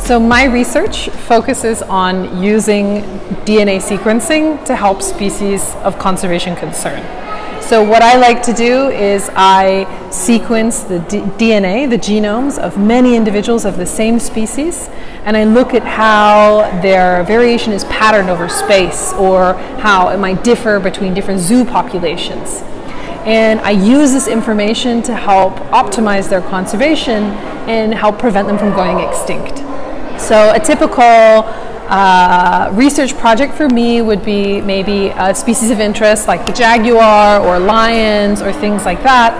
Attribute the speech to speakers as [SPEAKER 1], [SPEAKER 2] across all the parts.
[SPEAKER 1] So my research focuses on using DNA sequencing to help species of conservation concern. So what I like to do is I sequence the DNA, the genomes of many individuals of the same species, and I look at how their variation is patterned over space or how it might differ between different zoo populations. And I use this information to help optimize their conservation and help prevent them from going extinct. So a typical research project for me would be maybe a species of interest like the jaguar or lions or things like that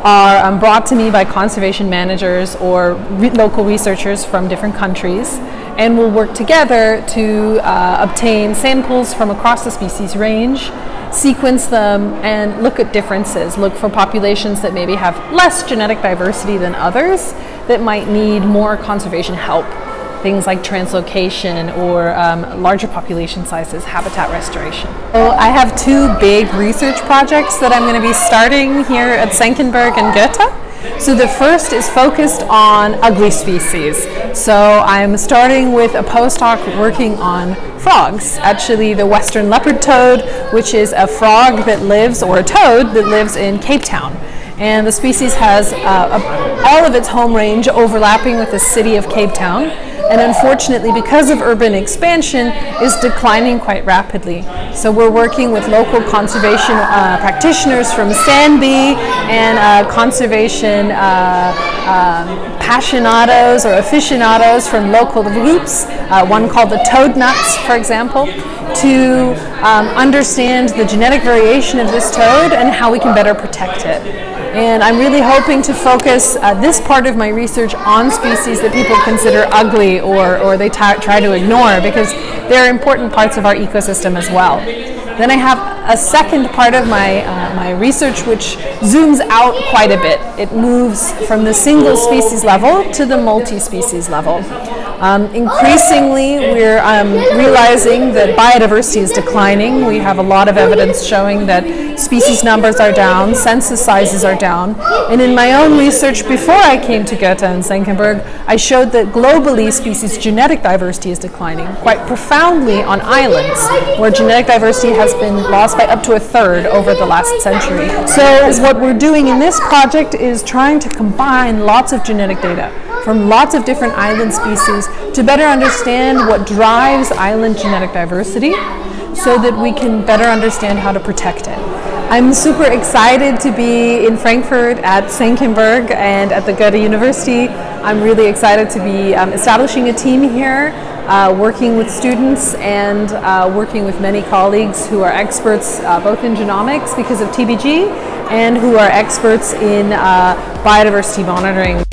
[SPEAKER 1] are brought to me by conservation managers or local researchers from different countries, and we'll work together to obtain samples from across the species range, sequence them, and look at differences. Look for populations that maybe have less genetic diversity than others that might need more conservation help. Things like translocation or larger population sizes, habitat restoration. So I have two big research projects that I'm going to be starting here at Senckenberg and Goethe. So the first is focused on ugly species. So I'm starting with a postdoc working on frogs. Actually, the western leopard toad, which is a frog that lives, or a toad that lives in Cape Town. And the species has all of its home range overlapping with the city of Cape Town, and unfortunately, because of urban expansion, is declining quite rapidly. So we're working with local conservation practitioners from SANBI and conservation passionados or aficionados from local groups, one called the Toad Nuts, for example, to understand the genetic variation of this toad and how we can better protect it. And I'm really hoping to focus this part of my research on species that people consider ugly or they try to ignore, because they're important parts of our ecosystem as well. Then I have a second part of my research which zooms out quite a bit. It moves from the single species level to the multi-species level. Increasingly, we're realizing that biodiversity is declining. We have a lot of evidence showing that species numbers are down, census sizes are down. And in my own research before I came to Goethe and Senckenberg, I showed that globally species genetic diversity is declining quite profoundly on islands, where genetic diversity has been lost by up to a third over the last century. So what we're doing in this project is trying to combine lots of genetic data from lots of different island species to better understand what drives island genetic diversity so that we can better understand how to protect it. I'm super excited to be in Frankfurt at Senckenberg and at the Goethe University. I'm really excited to be establishing a team here, working with students and working with many colleagues who are experts both in genomics because of TBG and who are experts in biodiversity monitoring.